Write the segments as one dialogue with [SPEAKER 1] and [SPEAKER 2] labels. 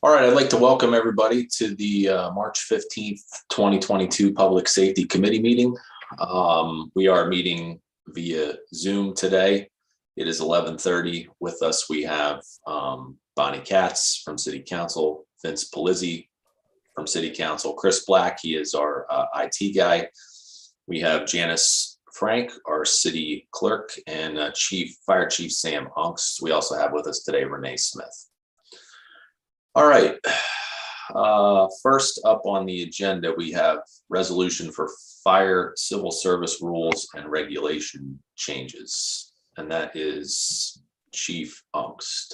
[SPEAKER 1] All right, I'd like to welcome everybody to the March 15th, 2022 Public Safety Committee meeting. We are meeting via Zoom today. It is 11:30. With us, we have Bonnie Katz from City Council, Vince Palizzi from City Council, Chris Black, he is our IT guy. We have Janice Frank, our City Clerk, and Fire Chief Sam Unks. We also have with us today Renee Smith. All right, first up on the agenda, we have resolution for fire civil service rules and regulation changes, and that is Chief Unks.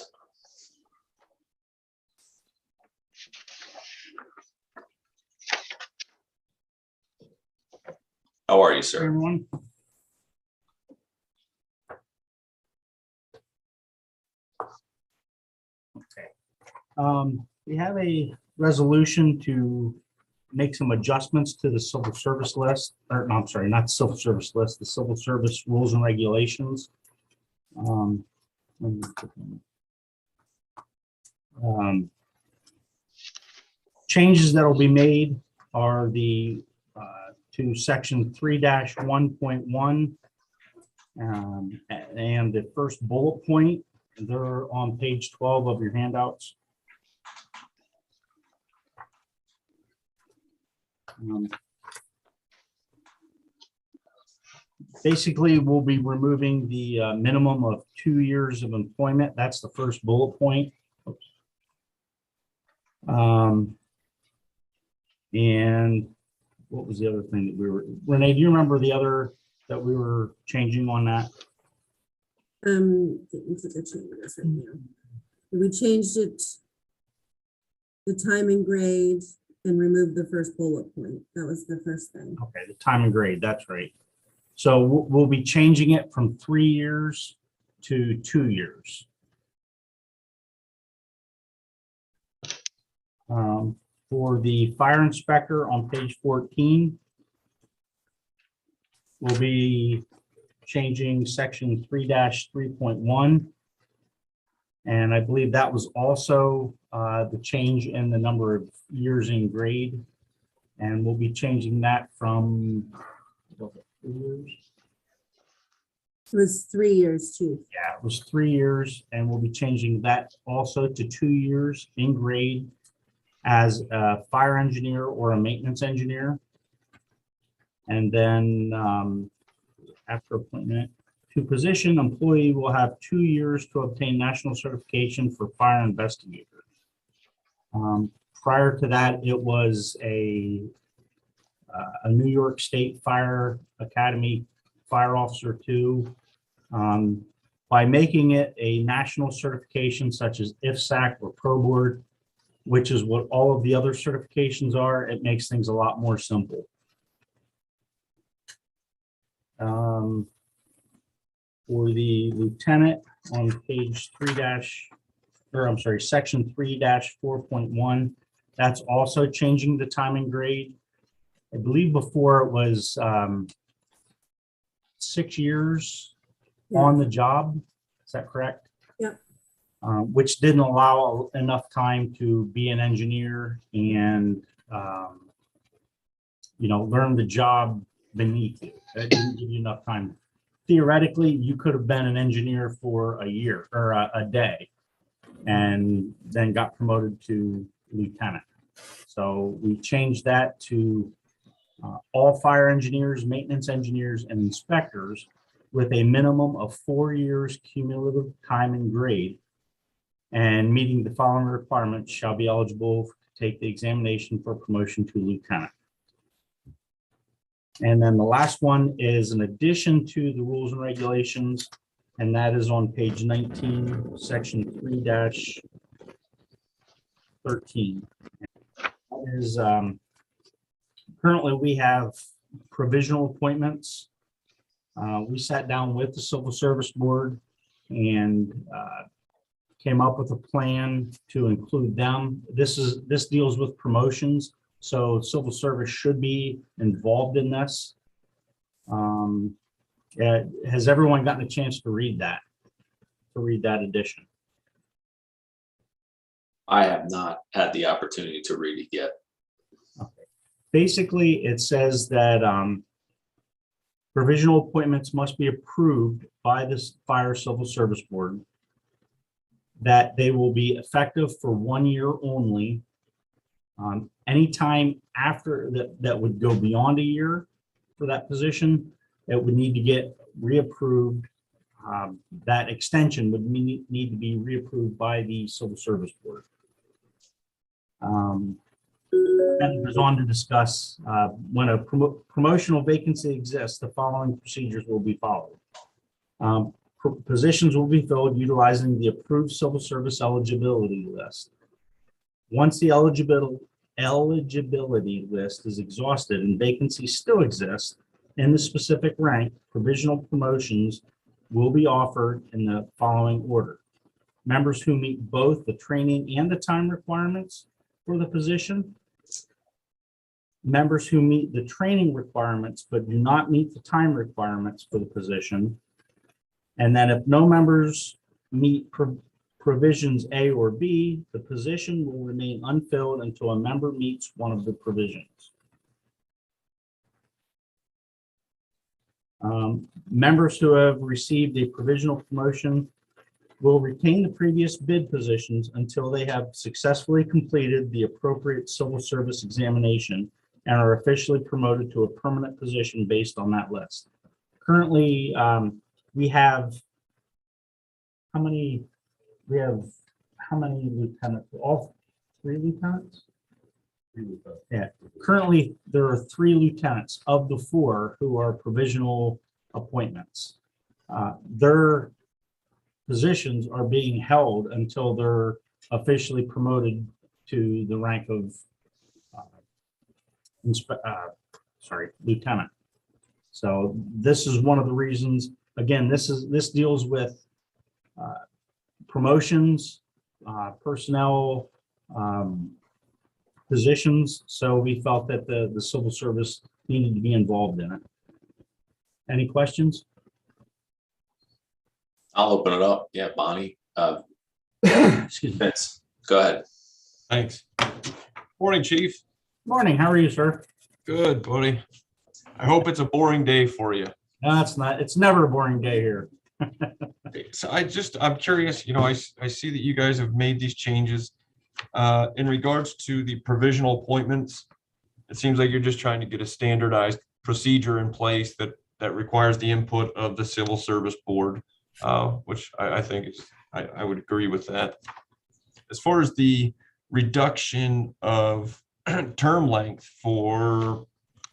[SPEAKER 1] How are you, sir?
[SPEAKER 2] Hey, everyone. Okay. We have a resolution to make some adjustments to the civil service list, or no, I'm sorry, not civil service list, the civil service rules and regulations. Changes that will be made are the to section 3-1.1 and the first bullet point. They're on page 12 of your handouts. Basically, we'll be removing the minimum of 2 years of employment. That's the first bullet point. And what was the other thing that we were, Renee, do you remember the other that we were changing on that?
[SPEAKER 3] We changed it, the time and grade, and removed the first bullet point. That was the first thing.
[SPEAKER 2] Okay, the time and grade, that's right. So we'll be changing it from 3 years to 2 years. For the fire inspector on page 14, we'll be changing section 3-3.1. And I believe that was also the change in the number of years in grade. And we'll be changing that from 3 years.
[SPEAKER 3] It was 3 years too.
[SPEAKER 2] Yeah, it was 3 years, and we'll be changing that also to 2 years in grade as a fire engineer or a maintenance engineer. And then after appointment to position, employee will have 2 years to obtain national certification for fire investigator. Prior to that, it was a New York State Fire Academy Fire Officer 2. By making it a national certification such as IFSAC or Pro Board, which is what all of the other certifications are, it makes things a lot more simple. For the lieutenant on page section 3-4.1, that's also changing the time and grade. I believe before it was 6 years on the job. Is that correct?
[SPEAKER 3] Yep.
[SPEAKER 2] Which didn't allow enough time to be an engineer and, learn the job beneath you. That didn't give you enough time. Theoretically, you could have been an engineer for a year or a day and then got promoted to lieutenant. So we changed that to all fire engineers, maintenance engineers, and inspectors with a minimum of 4 years cumulative time and grade, and meeting the following requirements shall be eligible to take the examination for promotion to lieutenant. And then the last one is an addition to the rules and regulations, and that is on page 19, section 3-13. That is, currently we have provisional appointments. We sat down with the Civil Service Board and came up with a plan to include them. This deals with promotions, so civil service should be involved in this. Has everyone gotten a chance to read that? To read that addition?
[SPEAKER 1] I have not had the opportunity to read it yet.
[SPEAKER 2] Basically, it says that provisional appointments must be approved by the Fire Civil Service Board, that they will be effective for 1 year only. Anytime after that would go beyond a year for that position, it would need to get reapproved. That extension would need to be reapproved by the Civil Service Board. And it goes on to discuss when a promotional vacancy exists, the following procedures will be followed. Positions will be filled utilizing the approved civil service eligibility list. Once the eligibility list is exhausted and vacancies still exist in the specific rank, provisional promotions will be offered in the following order. Members who meet both the training and the time requirements for the position. Members who meet the training requirements but do not meet the time requirements for the position. And then if no members meet provisions A or B, the position will remain unfilled until a member meets one of the provisions. Members who have received a provisional promotion will retain the previous bid positions until they have successfully completed the appropriate civil service examination and are officially promoted to a permanent position based on that list. Currently, we have how many lieutenants? All 3 lieutenants? Yeah. Currently, there are 3 lieutenants of the 4 who are provisional appointments. Their positions are being held until they're officially promoted to the rank of lieutenant. So this is one of the reasons. Again, this deals with promotions, personnel, positions. So we felt that the civil service needed to be involved in it. Any questions?
[SPEAKER 1] I'll open it up. Yeah, Bonnie.
[SPEAKER 2] Excuse me.
[SPEAKER 1] Vince, go ahead.
[SPEAKER 4] Thanks. Morning, Chief.
[SPEAKER 2] Morning. How are you, sir?
[SPEAKER 4] Good, buddy. I hope it's a boring day for you.
[SPEAKER 2] No, it's not. It's never a boring day here.
[SPEAKER 4] So I'm curious, I see that you guys have made these changes. In regards to the provisional appointments, it seems like you're just trying to get a standardized procedure in place that requires the input of the Civil Service Board, which I think is, I would agree with that. As far as the reduction of term length for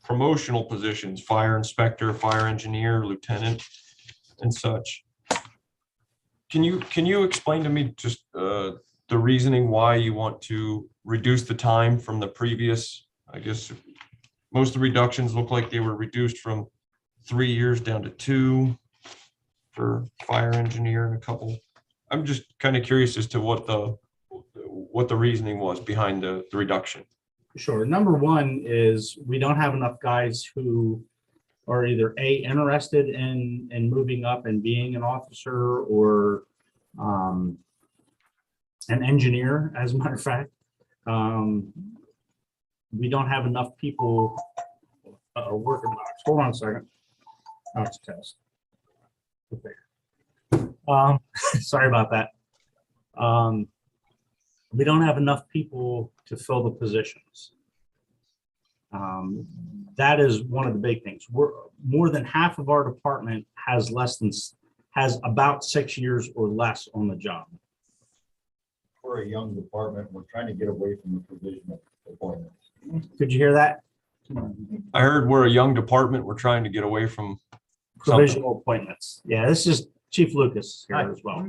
[SPEAKER 4] promotional positions, fire inspector, fire engineer, lieutenant, and such, can you explain to me just the reasoning why you want to reduce the time from the previous? I guess most of the reductions look like they were reduced from 3 years down to 2 for fire engineer and a couple. I'm just kind of curious as to what the reasoning was behind the reduction.
[SPEAKER 2] Sure. Number one is we don't have enough guys who are either interested in moving up and being an officer or an engineer, as a matter of fact. We don't have enough people working. Hold on a second. Oh, it's a test. Okay. Sorry about that. We don't have enough people to fill the positions. That is one of the big things. More than half of our department has about 6 years or less on the job.
[SPEAKER 5] We're a young department. We're trying to get away from the provisional appointments.
[SPEAKER 2] Could you hear that?
[SPEAKER 4] I heard we're a young department. We're trying to get away from
[SPEAKER 2] Provisional appointments. Yeah, this is Chief Lucas here as well.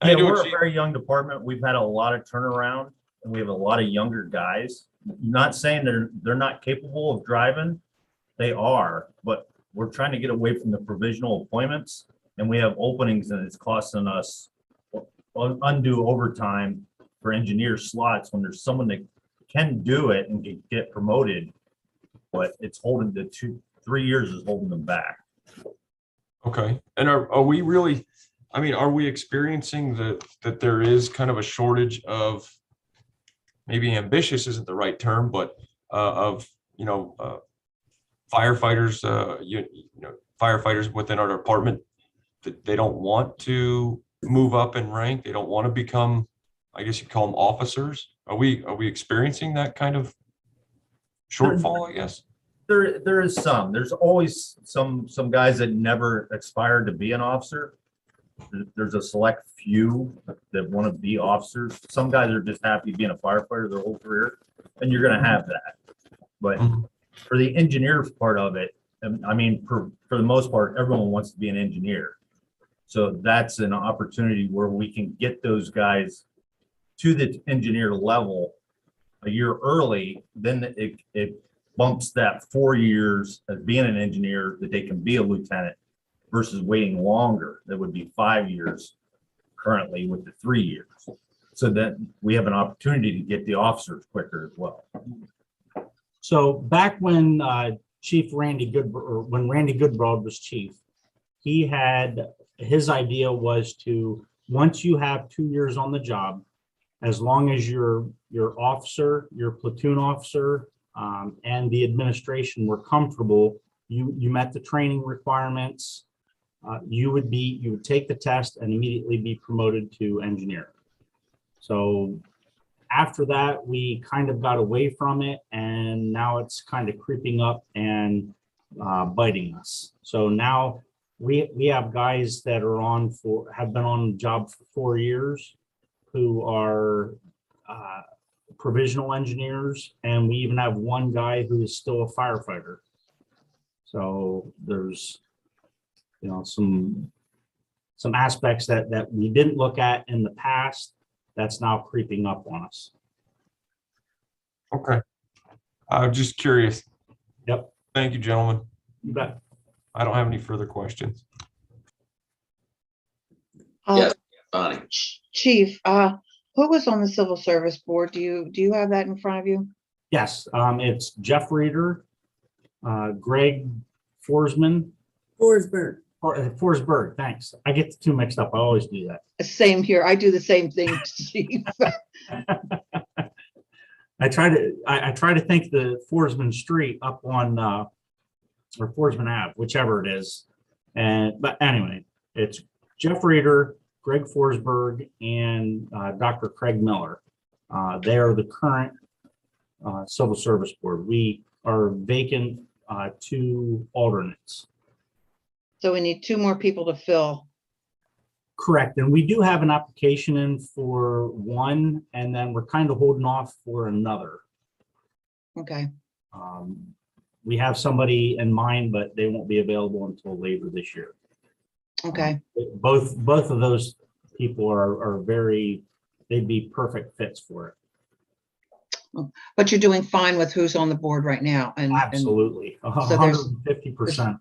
[SPEAKER 4] How you doing,
[SPEAKER 6] We're a
[SPEAKER 4] Chief?
[SPEAKER 6] very young department. We've had a lot of turnaround and we have a lot of younger guys. Not saying they're not capable of driving. They are, but we're trying to get away from the provisional appointments and we have openings and it's costing us undue overtime for engineer slots when there's someone that can do it and can get promoted, but it's holding the 3 years is holding them back.
[SPEAKER 4] Okay. And are we really, I mean, are we experiencing that there is kind of a shortage of, maybe ambitious isn't the right term, but of, firefighters, firefighters within our department, that they don't want to move up in rank. They don't want to become, I guess you'd call them officers. Are we experiencing that kind of shortfall, I guess?
[SPEAKER 6] There is some. There's always some guys that never aspired to be an officer. There's a select few that want to be officers. Some guys are just happy being a firefighter their whole career, and you're going to have that. But for the engineers part of it, I mean, for the most part, everyone wants to be an engineer. So that's an opportunity where we can get those guys to the engineer level a year early. Then it bumps that 4 years as being an engineer that they can be a lieutenant versus waiting longer. That would be 5 years currently with the 3 years. So that we have an opportunity to get the officers quicker as well.
[SPEAKER 2] So back when Chief Randy when Randy Goodbroad was chief, his idea was to, once you have 2 years on the job, as long as your officer, your platoon officer, and the administration were comfortable, you met the training requirements, you would take the test and immediately be promoted to engineer. So after that, we kind of got away from it, and now it's kind of creeping up and biting us. So now we have guys that are have been on the job for 4 years who are provisional engineers, and we even have one guy who is still a firefighter. So there's some aspects that we didn't look at in the past that's now creeping up on us.
[SPEAKER 4] Okay. I'm just curious.
[SPEAKER 2] Yep.
[SPEAKER 4] Thank you, gentlemen.
[SPEAKER 2] You bet.
[SPEAKER 4] I don't have any further questions.
[SPEAKER 1] Yes, Bonnie.
[SPEAKER 7] Chief, who was on the Civil Service Board? Do you have that in front of you?
[SPEAKER 2] Yes, it's Jeff Reeder, Greg Forsman, Forsberg, thanks. I get the two mixed up. I always do that.
[SPEAKER 7] Same here. I do the same thing, Chief.
[SPEAKER 2] I try to think the Forsman Street up on or Forsman Ave, whichever it is. But anyway, it's Jeff Reeder, Greg Forsberg, and Dr. Craig Miller. They are the current Civil Service Board. We are vacant 2 alternates.
[SPEAKER 7] So we need 2 more people to fill.
[SPEAKER 2] Correct. And we do have an application in for one, and then we're kind of holding off for another.
[SPEAKER 7] Okay.
[SPEAKER 2] We have somebody in mind, but they won't be available until later this year.
[SPEAKER 7] Okay.
[SPEAKER 2] Both of those people are they'd be perfect fits for it.
[SPEAKER 7] But you're doing fine with who's on the board right now.
[SPEAKER 2] Absolutely.
[SPEAKER 7] So there's
[SPEAKER 2] 150%.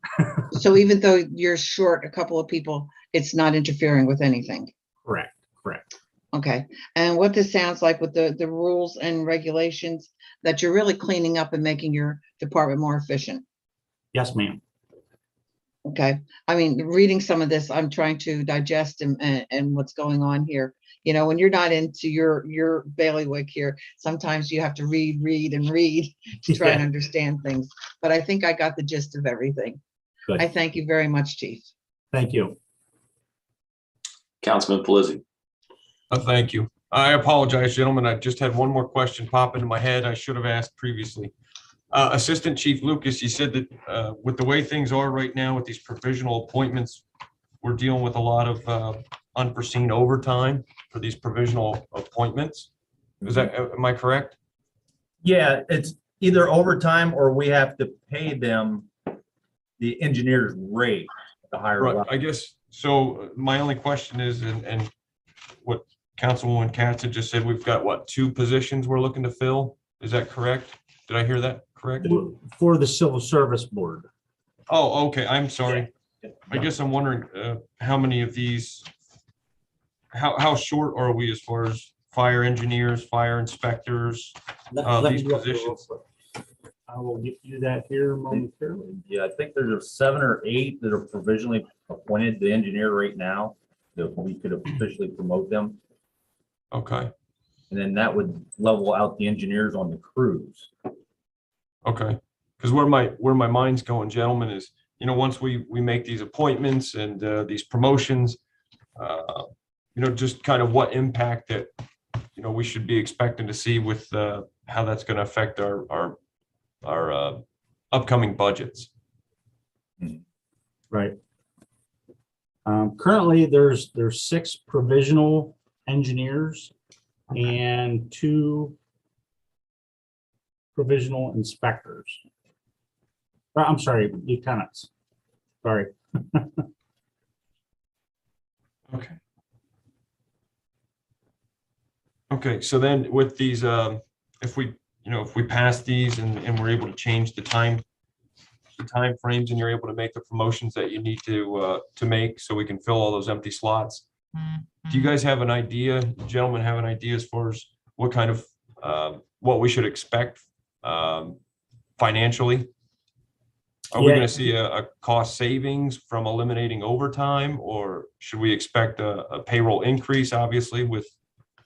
[SPEAKER 7] So even though you're short a couple of people, it's not interfering with anything.
[SPEAKER 2] Correct.
[SPEAKER 7] Okay. And what this sounds like with the rules and regulations, that you're really cleaning up and making your department more efficient.
[SPEAKER 2] Yes, ma'am.
[SPEAKER 7] Okay. I mean, reading some of this, I'm trying to digest and what's going on here. When you're not into your bailiwick here, sometimes you have to read to try and understand things. But I think I got the gist of everything.
[SPEAKER 2] Good.
[SPEAKER 7] I thank you very much, Chief.
[SPEAKER 2] Thank you.
[SPEAKER 1] Councilman Pelisi.
[SPEAKER 4] Thank you. I apologize, gentlemen. I just had one more question pop into my head I should have asked previously. Assistant Chief Lucas, you said that with the way things are right now with these provisional appointments, we're dealing with a lot of unforeseen overtime for these provisional appointments. Am I correct?
[SPEAKER 6] Yeah, it's either overtime or we have to pay them the engineer's rate at the higher level.
[SPEAKER 4] Right, I guess, so my only question is, and what Councilwoman Katz had just said, we've got what, 2 positions we're looking to fill? Is that correct? Did I hear that correct?
[SPEAKER 2] For the Civil Service Board.
[SPEAKER 4] Oh, okay, I'm sorry. I guess I'm wondering how many of these, how short are we as far as fire engineers, fire inspectors, these positions?
[SPEAKER 2] I will get you that here momentarily.
[SPEAKER 6] Yeah, I think there's 7 or 8 that are provisionally appointed the engineer right now. that we could officially promote them.
[SPEAKER 4] Okay,
[SPEAKER 6] And then that would level out the engineers on the crews.
[SPEAKER 4] okay. Because where my mind's going, gentlemen, is, once we make these appointments and these promotions, just kind of what impact that, we should be expecting to see with how that's going to affect our upcoming budgets.
[SPEAKER 2] Right. Currently, there's 6 provisional engineers and 2 provisional inspectors. I'm sorry, lieutenants. Sorry.
[SPEAKER 4] Okay. Okay, so then with these, if we pass these and we're able to change the time frames, and you're able to make the promotions that you need to make, so we can fill all those empty slots. Do you guys have an idea, gentlemen, have an idea as far as what kind of, what we should expect financially? Are we
[SPEAKER 2] Yeah.
[SPEAKER 4] going to see a cost savings from eliminating overtime, or should we expect a payroll increase, obviously, with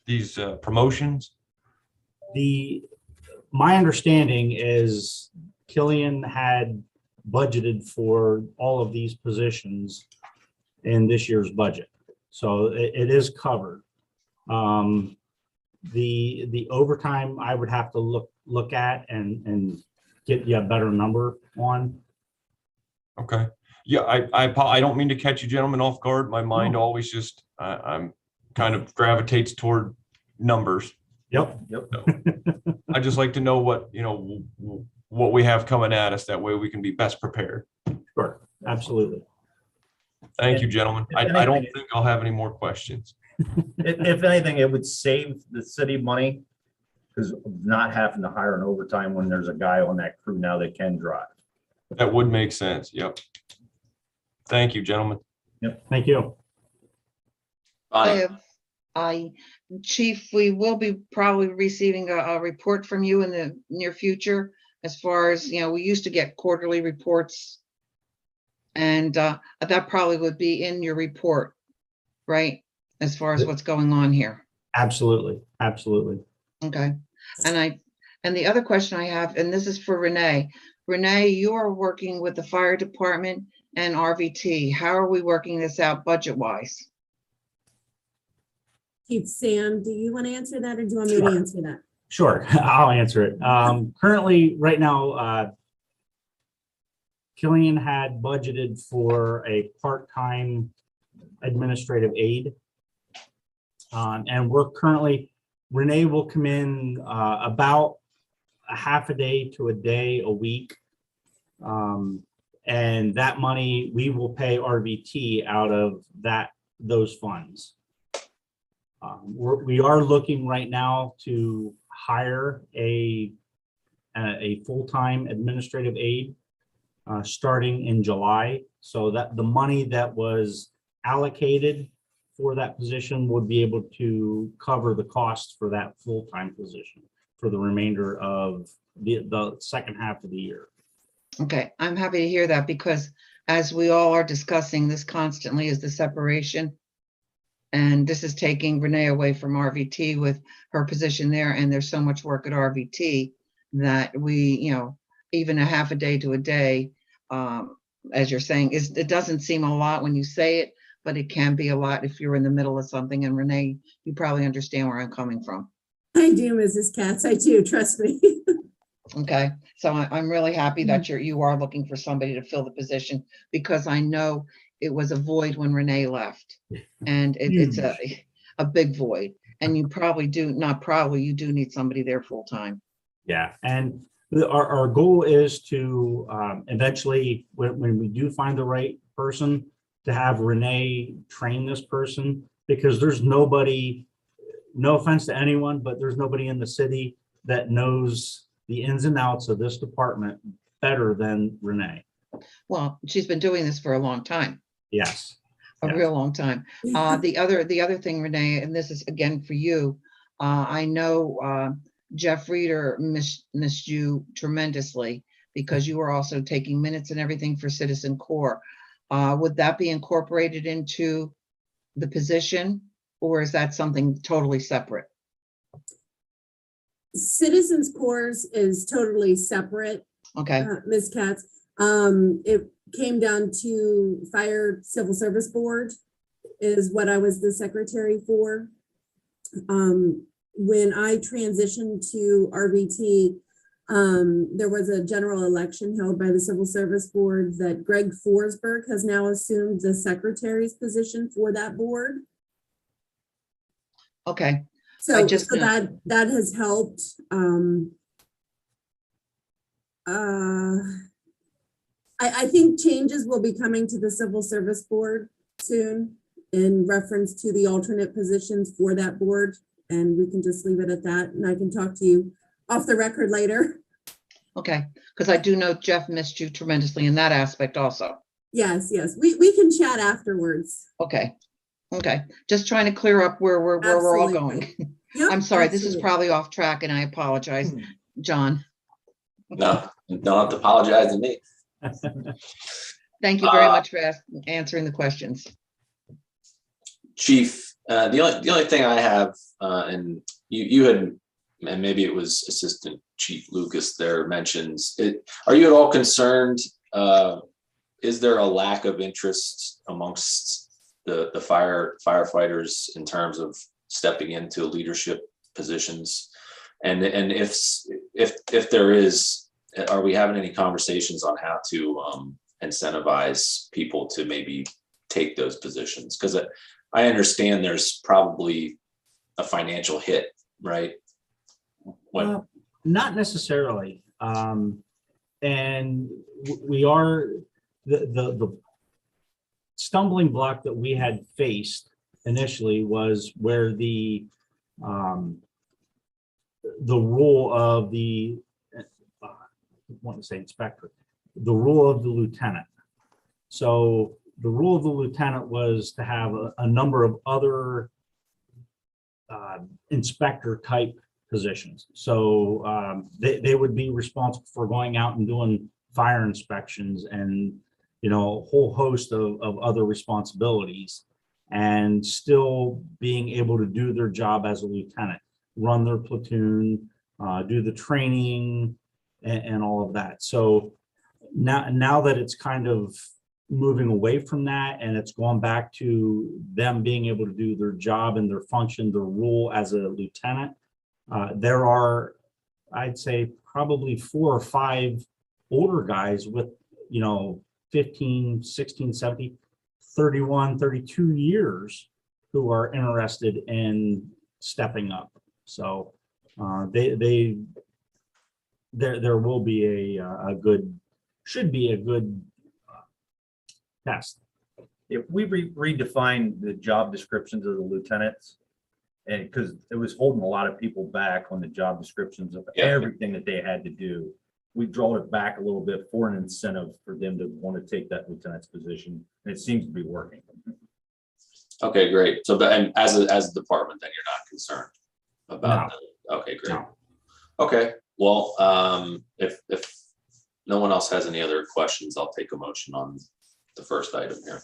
[SPEAKER 4] these promotions?
[SPEAKER 2] My understanding is Killian had budgeted for all of these positions in this year's budget. So it is covered. The overtime, I would have to look at and get you a better number on.
[SPEAKER 4] Okay. Yeah, I don't mean to catch you gentlemen off guard. My mind always just, I'm kind of gravitates toward numbers.
[SPEAKER 2] Yep.
[SPEAKER 4] I just like to know what we have coming at us. That way we can be best prepared.
[SPEAKER 2] Sure. Absolutely.
[SPEAKER 4] Thank you, gentlemen. I don't think I'll have any more questions.
[SPEAKER 6] If anything, it would save the city money, because not having to hire an overtime when there's a guy on that crew now that can drive.
[SPEAKER 4] That would make sense. Yep. Thank you, gentlemen.
[SPEAKER 2] Thank you.
[SPEAKER 1] Bonnie,
[SPEAKER 7] Chief, we will be probably receiving a report from you in the near future, as far as, we used to get quarterly reports. And that probably would be in your report, right? As far as what's going on here.
[SPEAKER 2] Absolutely. Absolutely.
[SPEAKER 7] Okay. And the other question I have, and this is for Renee. Renee, you are working with the fire department and RVT. How are we working this out budget-wise?
[SPEAKER 3] Chief Sam, do you want to answer that, or do you want me to answer that?
[SPEAKER 2] Sure. I'll answer it. Currently, right now, Killian had budgeted for a part-time administrative aide. And we're currently, Renee will come in about a half a day to a day a week. And that money, we will pay RVT out of those funds. We are looking right now to hire a full-time administrative aide starting in July, so that the money that was allocated for that position would be able to cover the costs for that full-time position for the remainder of the second half of the year.
[SPEAKER 7] Okay, I'm happy to hear that, because as we all are discussing, this constantly is the separation. And this is taking Renee away from RVT with her position there. And there's so much work at RVT that we, even a half a day to a day, as you're saying, it doesn't seem a lot when you say it, but it can be a lot if you're in the middle of something. And Renee, you probably understand where I'm coming from.
[SPEAKER 3] I do, Mrs. Katz. I do. Trust me.
[SPEAKER 7] Okay, so I'm really happy that you are looking for somebody to fill the position, because I know it was a void when Renee left, and it's a big void. And you probably do, you do need somebody there full time.
[SPEAKER 2] Yeah, and our goal is to eventually, when we do find the right person, to have Renee train this person, because there's nobody, no offense to anyone, but there's nobody in the city that knows the ins and outs of this department better than Renee.
[SPEAKER 7] Well, she's been doing this for a long time.
[SPEAKER 2] Yes.
[SPEAKER 7] A real long time. The other thing, Renee, and this is again for you, I know Jeff Reeder missed you tremendously, because you were also taking minutes and everything for Citizen Core. Would that be incorporated into the position, or is that something totally separate?
[SPEAKER 3] Citizens Course is totally separate,
[SPEAKER 7] Okay,
[SPEAKER 3] Ms. Katz. It came down to Fire Civil Service Board is what I was the secretary for. When I transitioned to RBT, there was a general election held by the Civil Service Board that Greg Forsberg has now assumed the secretary's position for that board.
[SPEAKER 7] okay,
[SPEAKER 3] So,
[SPEAKER 7] I just-
[SPEAKER 3] that has helped. I think changes will be coming to the Civil Service Board soon in reference to the alternate positions for that board. And we can just leave it at that. And I can talk to you off the record later.
[SPEAKER 7] okay, because I do know Jeff missed you tremendously in that aspect also.
[SPEAKER 3] Yes, yes, we can chat afterwards.
[SPEAKER 7] Okay, okay, just trying to clear up where we're all
[SPEAKER 3] Absolutely.
[SPEAKER 7] going.
[SPEAKER 3] Yep,
[SPEAKER 7] I'm sorry, this is
[SPEAKER 3] absolutely.
[SPEAKER 7] probably off track and I apologize, John.
[SPEAKER 1] No, don't have to apologize to me.
[SPEAKER 7] Thank you very much for answering the questions.
[SPEAKER 1] Chief, the only thing I have, and you had, and maybe it was Assistant Chief Lucas there mentions it. Are you at all concerned? Is there a lack of interest amongst the firefighters in terms of stepping into leadership positions? And if there is, are we having any conversations on how to incentivize people to maybe take those positions? Because I understand there's probably a financial hit, right?
[SPEAKER 2] Well, not necessarily. And we are, the stumbling block that we had faced initially was where the role of the, I want to say inspector, the role of the lieutenant. So the role of the lieutenant was to have a number of other inspector type positions. So they would be responsible for going out and doing fire inspections and, you know, a whole host of other responsibilities, and still being able to do their job as a lieutenant, run their platoon, do the training and all of that. So now that it's kind of moving away from that and it's gone back to them being able to do their job and their function, their role as a lieutenant, there are, I'd say, probably 4 or 5 older guys with, you know, 15, 16, 17, 31, 32 years who are interested in stepping up. So there will be a good, should be a good test.
[SPEAKER 6] If we redefine the job descriptions of the lieutenants, and because it was holding a lot of people back on the job descriptions of everything that they had to do, we draw it back a little bit for an incentive for them to want to take that lieutenant's position, and it seems to be working.
[SPEAKER 1] Okay, great. So, but and as a department, then you're not concerned about that. Okay, great.
[SPEAKER 2] No.
[SPEAKER 1] Okay, well, if no one else has any other questions, I'll take a motion on the first item here.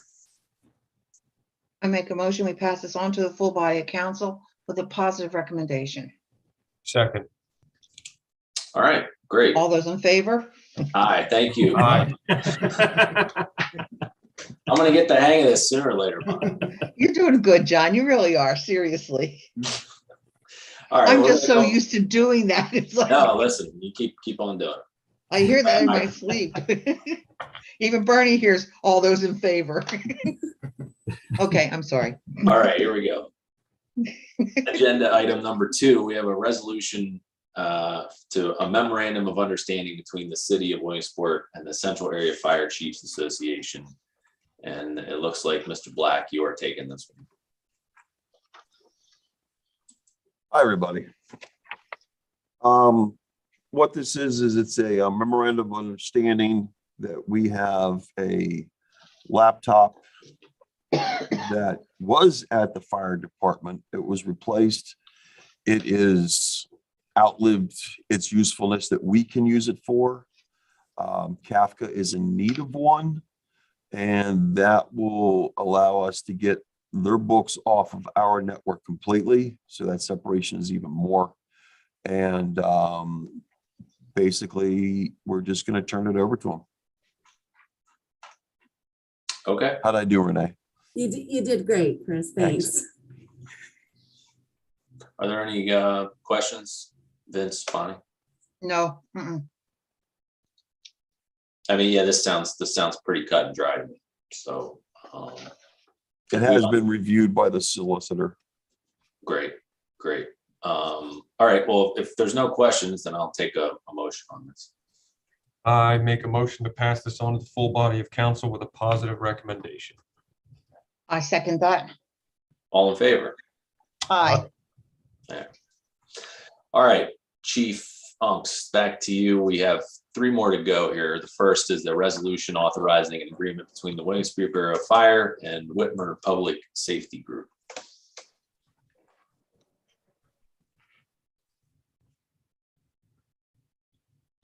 [SPEAKER 7] I make a motion, we pass this on to the full body of council with a positive recommendation.
[SPEAKER 4] Second.
[SPEAKER 1] All right, great.
[SPEAKER 7] All those in favor?
[SPEAKER 1] Aye, thank you.
[SPEAKER 4] Aye.
[SPEAKER 1] I'm gonna get the hang of this sooner or later, bud.
[SPEAKER 7] You're doing good, John. You really are, seriously.
[SPEAKER 1] All right.
[SPEAKER 7] I'm
[SPEAKER 1] we're
[SPEAKER 7] just so
[SPEAKER 1] gonna go-
[SPEAKER 7] used to doing that. It's like,
[SPEAKER 1] No, listen, you keep on doing it.
[SPEAKER 7] I hear that in my sleep. Even Bernie hears all those in favor. Okay, I'm sorry.
[SPEAKER 1] All right, here we go. Agenda item number 2, we have a resolution to a memorandum of understanding between the city of Williamsport and the Central Area Fire Chiefs Association. And it looks like Mr. Black, you are taking this one.
[SPEAKER 8] Hi, everybody. What this is it's a memorandum of understanding that we have a laptop that was at the fire department. It was replaced. It is outlived its usefulness that we can use it for. Kafka is in need of one, and that will allow us to get their books off of our network completely. So that separation is even more. And basically, we're just going to turn it over to them.
[SPEAKER 1] Okay,
[SPEAKER 8] How'd I do, Renee?
[SPEAKER 3] You did great, Chris. Thanks.
[SPEAKER 1] are there any questions, Vince, Bonnie?
[SPEAKER 7] No.
[SPEAKER 1] I mean, yeah, this sounds pretty cut and dry to me. So,
[SPEAKER 8] It has been reviewed by the solicitor.
[SPEAKER 1] great. All right, well, if there's no questions, then I'll take a motion on this.
[SPEAKER 4] I make a motion to pass this on to the full body of council with a positive recommendation.
[SPEAKER 7] I second that.
[SPEAKER 1] All in favor?
[SPEAKER 7] Aye.
[SPEAKER 1] All right, Chief Unks, back to you. We have 3 more to go here. The first is the resolution authorizing an agreement between the Williamsport Bureau of Fire and Whitmer Public Safety Group.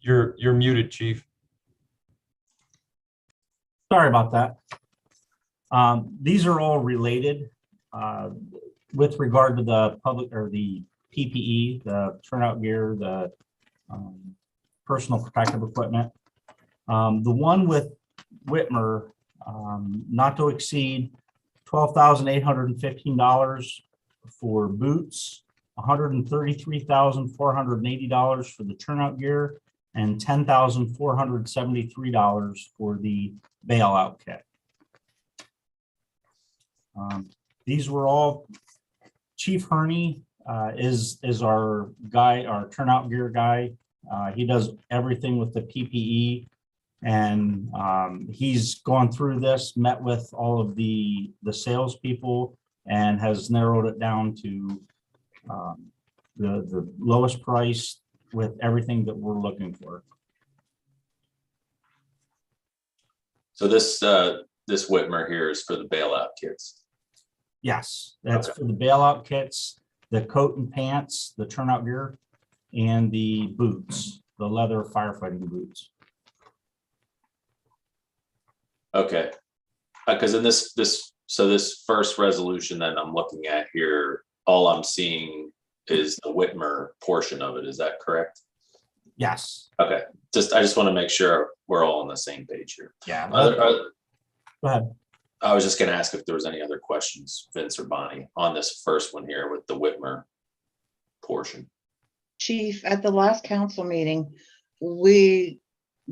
[SPEAKER 4] You're muted, chief.
[SPEAKER 2] Sorry about that. These are all related with regard to the public or the PPE, the turnout gear, the personal protective equipment. The one with Whitmer, not to exceed $12,815 for boots, $133,480 for the turnout gear, and $10,473 for the bailout kit. These were all, Chief Herney is our guy, our turnout gear guy. He does everything with the PPE, and he's gone through this, met with all of the salespeople, and has narrowed it down to the lowest price with everything that we're looking for.
[SPEAKER 1] So this Whitmer here is for the bailout kits.
[SPEAKER 2] Yes, that's
[SPEAKER 1] Okay.
[SPEAKER 2] for the bailout kits, the coat and pants, the turnout gear, and the boots, the leather firefighting boots.
[SPEAKER 1] Okay, because in this first resolution that I'm looking at here, all I'm seeing is the Whitmer portion of it. Is that correct?
[SPEAKER 2] Yes.
[SPEAKER 1] Okay, I just want to make sure we're all on the same page here.
[SPEAKER 2] Yeah.
[SPEAKER 1] Go
[SPEAKER 2] ahead.
[SPEAKER 1] I was just going to ask if there was any other questions, Vince or Bonnie, on this first one here with the Whitmer portion.
[SPEAKER 7] Chief, at the last council meeting, we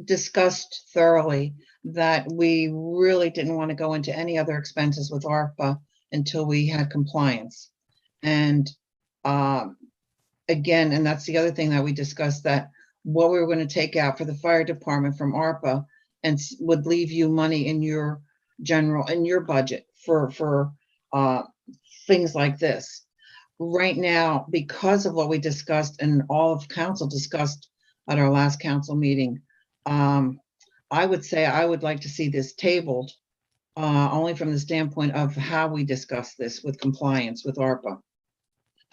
[SPEAKER 7] discussed thoroughly that we really didn't want to go into any other expenses with ARPA until we had compliance. And again, and that's the other thing that we discussed, that what we were going to take out for the fire department from ARPA and would leave you money in your budget for things like this. Right now, because of what we discussed and all of council discussed at our last council meeting, I would say I would like to see this tabled only from the standpoint of how we discuss this with compliance with ARPA.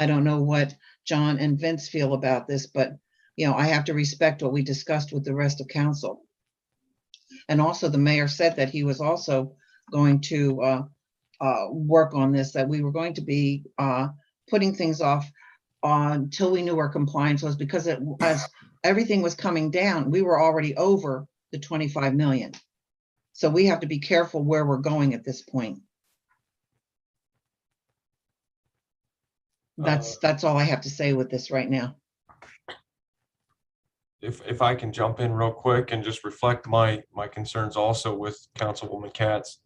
[SPEAKER 7] I don't know what John and Vince feel about this, but I have to respect what we discussed with the rest of council. And also the mayor said that he was also going to work on this, that we were going to be putting things off until we knew where compliance was, because as everything was coming down, we were already over the 25 million. So we have to be careful where we're going at this point. That's all I have to say with this right now.
[SPEAKER 4] If I can jump in real quick and just reflect my concerns also with Councilwoman Katz.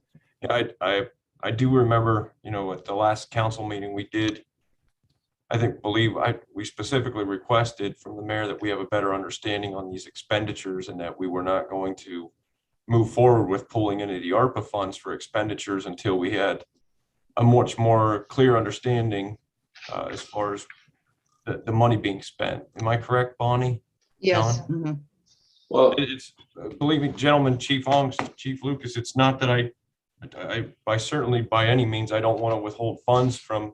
[SPEAKER 4] I do remember, at the last council meeting we did, we specifically requested from the mayor that we have a better understanding on these expenditures, and that we were not going to move forward with pulling into the ARPA funds for expenditures until we had a much more clear understanding as far as the money being spent. Am I correct, Bonnie?
[SPEAKER 7] Yes.
[SPEAKER 4] John?
[SPEAKER 1] Well,
[SPEAKER 4] It's, believe me, gentlemen, Chief Onks, Chief Lucas, it's not that I certainly by any means, I don't want to withhold funds from,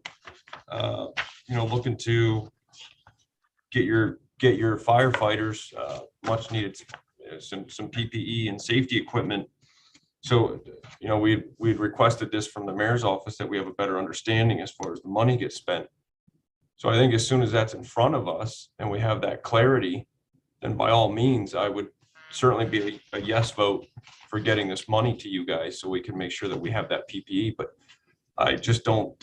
[SPEAKER 4] looking to get your firefighters much needed some PPE and safety equipment. So, we'd requested this from the mayor's office that we have a better understanding as far as the money gets spent. So I think as soon as that's in front of us and we have that clarity, then by all means, I would certainly be a yes vote for getting this money to you guys so we can make sure that we have that PPE. But I just don't,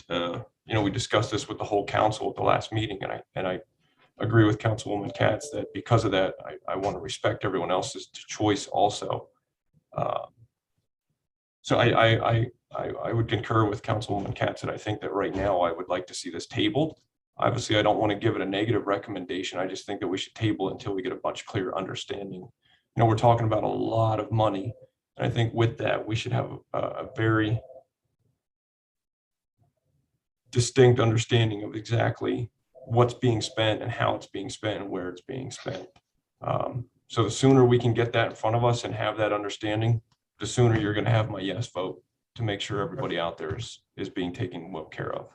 [SPEAKER 4] we discussed this with the whole council at the last meeting, and I agree with Councilwoman Katz that because of that, I want to respect everyone else's choice also. So I would concur with Councilwoman Katz that I think that right now I would like to see this tabled. Obviously, I don't want to give it a negative recommendation. I just think that we should table it until we get a much clearer understanding. We're talking about a lot of money. And I think with that, we should have a very distinct understanding of exactly what's being spent and how it's being spent and where it's being spent. So the sooner we can get that in front of us and have that understanding, the sooner you're going to have my yes vote to make sure everybody out there is being taken well care of.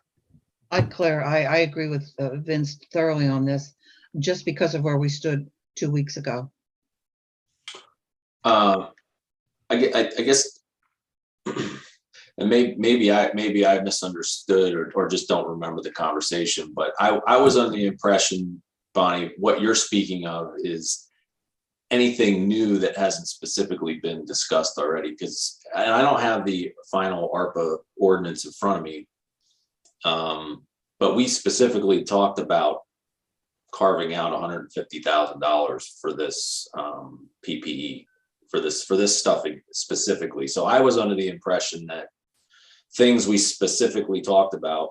[SPEAKER 7] Claire, I agree with Vince thoroughly on this, just because of where we stood 2 weeks ago.
[SPEAKER 1] I guess, and maybe I misunderstood or just don't remember the conversation, but I was under the impression, Bonnie, what you're speaking of is anything new that hasn't specifically been discussed already, because I don't have the final ARPA ordinance in front of me. But we specifically talked about carving out $150,000 for this PPE, for this stuff specifically. So I was under the impression that things we specifically talked about,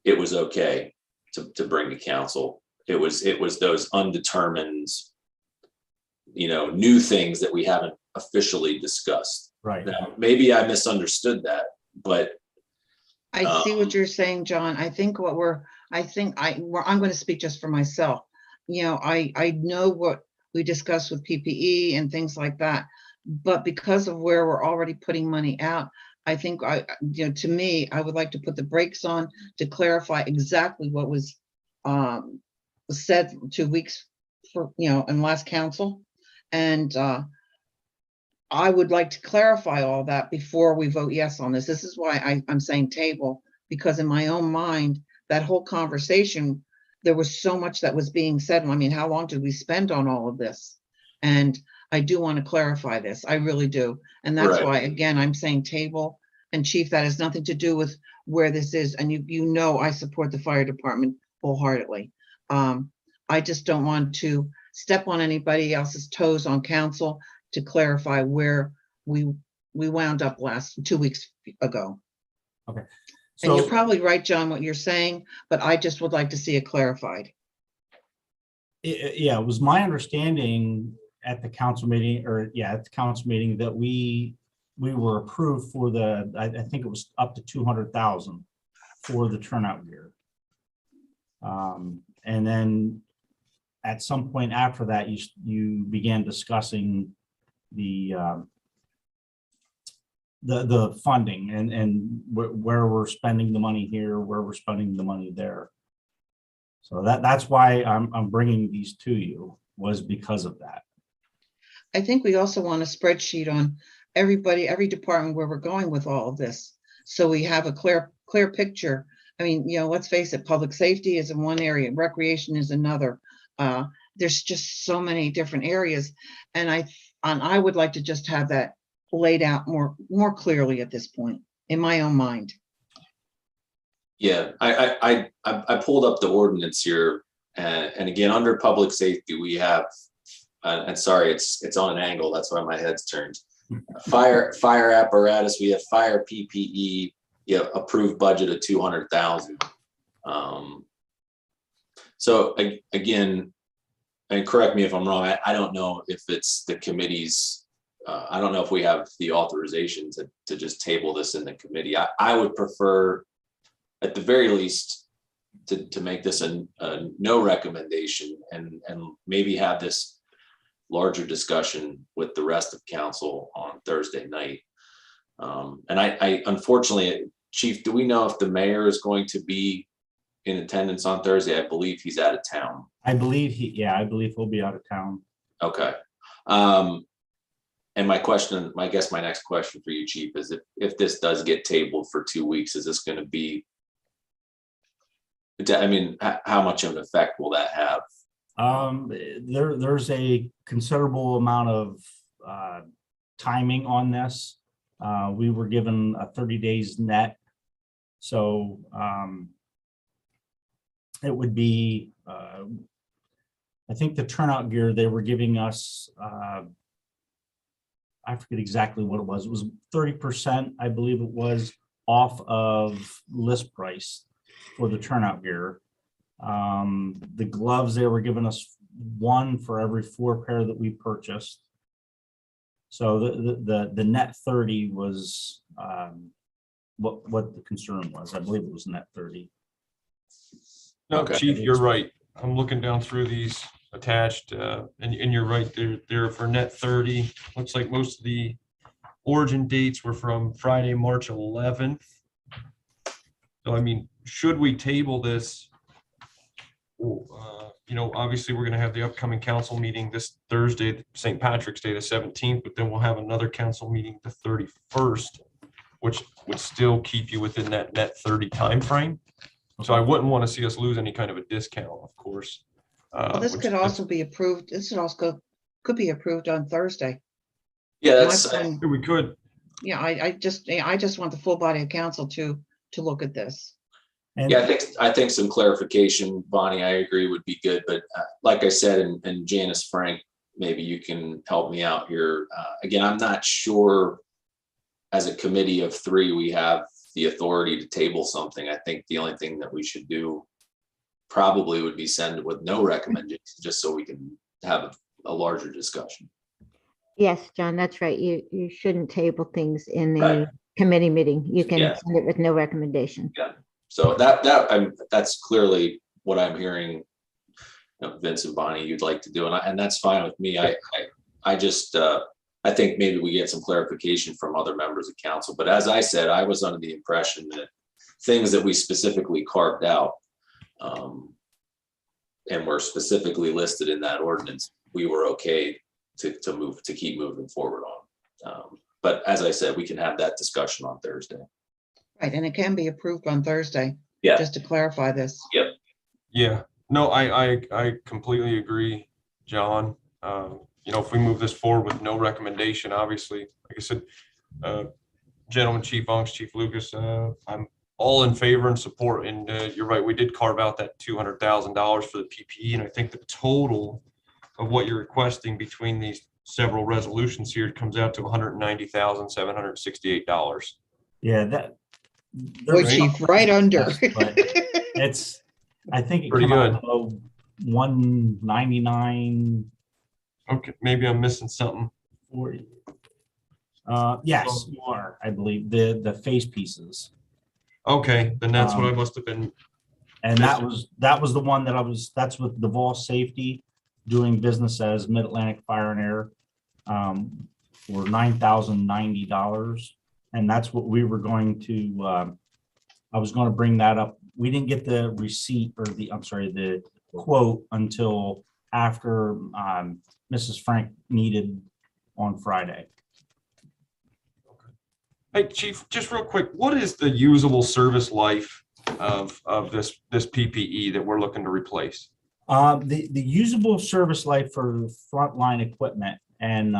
[SPEAKER 1] it was okay to bring to council. It was those undetermined, new things that we haven't officially discussed.
[SPEAKER 2] Right.
[SPEAKER 1] Now, maybe I misunderstood that, but
[SPEAKER 7] I see what you're saying, John. I think I'm going to speak just for myself. I know what we discussed with PPE and things like that, but because of where we're already putting money out, I think to me, I would like to put the brakes on to clarify exactly what was said 2 weeks in last council. And I would like to clarify all that before we vote yes on this. This is why I'm saying table, because in my own mind, that whole conversation, there was so much that was being said. I mean, how long did we spend on all of this? And I do want to clarify this. I really do. And that's
[SPEAKER 1] Right.
[SPEAKER 7] why, again, I'm saying table. And Chief, that has nothing to do with where this is. And I support the fire department wholeheartedly. I just don't want to step on anybody else's toes on council to clarify where we wound up 2 weeks ago.
[SPEAKER 2] Okay.
[SPEAKER 7] And you're
[SPEAKER 2] So,
[SPEAKER 7] probably right, John, what you're saying, but I just would like to see it clarified.
[SPEAKER 2] it was my understanding at the council meeting, that we were approved for I think it was up to 200,000 for the turnout gear. And then at some point after that, you began discussing the funding and where we're spending the money here, where we're spending the money there. So that's why I'm bringing these to you, was because of that.
[SPEAKER 7] I think we also want a spreadsheet on every department where we're going with all of this. So we have a clear picture. I mean, let's face it, public safety is in one area, recreation is another. There's just so many different areas. And I would like to just have that laid out more clearly at this point in my own mind.
[SPEAKER 1] yeah, I pulled up the ordinance here, and again, under public safety, we have, and sorry, it's on an angle, that's why my head's turned. Fire apparatus, we have fire PPE, approved budget of 200,000. So again, and correct me if I'm wrong, I don't know if it's the committee's, I don't know if we have the authorization to just table this in the committee. I would prefer, at the very least, to make this a no recommendation and maybe have this larger discussion with the rest of council on Thursday night. And I unfortunately, Chief, do we know if the mayor is going to be in attendance on Thursday? I believe he's out of town.
[SPEAKER 2] I believe he'll be out of town.
[SPEAKER 1] Okay. And my question, I guess my next question for you, Chief, is if this does get tabled for 2 weeks, is this going to be, I mean, how much of an effect will that have?
[SPEAKER 2] There's a considerable amount of timing on this. We were given a 30 days net. So it would be, I think the turnout gear they were giving us, I forget exactly what it was. It was 30%, I believe it was, off of list price for the turnout gear. The gloves, they were giving us 1 for every 4 pair that we purchased. So the net 30 was what the concern was. I believe it was net 30.
[SPEAKER 4] No,
[SPEAKER 1] Okay.
[SPEAKER 4] Chief, you're right. I'm looking down through these attached, and you're right, they're for net 30. Looks like most of the origin dates were from Friday, March 11th. So I mean, should we table this? You know, obviously, we're gonna have the upcoming council meeting this Thursday, St. Patrick's Day, the 17th, but then we'll have another council meeting the 31st, which would still keep you within that net 30 timeframe. So I wouldn't want to see us lose any kind of a discount, of course.
[SPEAKER 7] Well, this
[SPEAKER 4] which-
[SPEAKER 7] could also be approved, this could be approved on Thursday.
[SPEAKER 1] Yeah,
[SPEAKER 7] My
[SPEAKER 1] that's,
[SPEAKER 7] friend-
[SPEAKER 4] We could,
[SPEAKER 7] Yeah, I just want the full body of council to look at this.
[SPEAKER 2] And
[SPEAKER 1] yeah, I think some clarification, Bonnie, I agree would be good, but like I said, and Janice Frank, maybe you can help me out here. Again, I'm not sure as a committee of 3, we have the authority to table something. I think the only thing that we should do probably would be send it with no recommendation, just so we can have a larger discussion.
[SPEAKER 9] Yes, John, that's right. You shouldn't table things in
[SPEAKER 1] Right.
[SPEAKER 9] a committee meeting. You can
[SPEAKER 1] Yeah.
[SPEAKER 9] send it with no recommendation.
[SPEAKER 1] So that's clearly what I'm hearing, Vince and Bonnie, you'd like to do, and that's fine with me. I just I think maybe we get some clarification from other members of council. But as I said, I was under the impression that things that we specifically carved out and were specifically listed in that ordinance, we were okay to keep moving forward on. But as I said, we can have that discussion on Thursday.
[SPEAKER 7] Right, and it can be approved on Thursday.
[SPEAKER 1] Yeah.
[SPEAKER 7] Just to clarify this.
[SPEAKER 4] yeah, no, I completely agree, John. You know, if we move this forward with no recommendation, obviously, like I said, Gentleman Chief Unks, Chief Lucas, I'm all in favor and support. And you're right, we did carve out that $200,000 for the PPE. And I think the total of what you're requesting between these several resolutions here comes out to $190,768.
[SPEAKER 2] yeah, that.
[SPEAKER 7] Boy,
[SPEAKER 2] there's
[SPEAKER 7] Chief,
[SPEAKER 2] some-
[SPEAKER 7] right under.
[SPEAKER 2] But it's, I think it
[SPEAKER 4] Pretty
[SPEAKER 2] came out
[SPEAKER 4] good.
[SPEAKER 2] of 199.
[SPEAKER 4] Okay, maybe I'm missing something.
[SPEAKER 2] 40. Yes, you are, I believe, the face pieces.
[SPEAKER 4] Okay, then that's what I must have been.
[SPEAKER 2] And that was the one that's with DeVal Safety doing business as Mid-Atlantic Fire and Air for $9,090. And that's what we were going to, I was going to bring that up. We didn't get the receipt or the quote until after Mrs. Frank needed on Friday.
[SPEAKER 4] Hey, Chief, just real quick, what is the usable service life of this PPE that we're looking to replace?
[SPEAKER 2] The usable service life for frontline equipment, and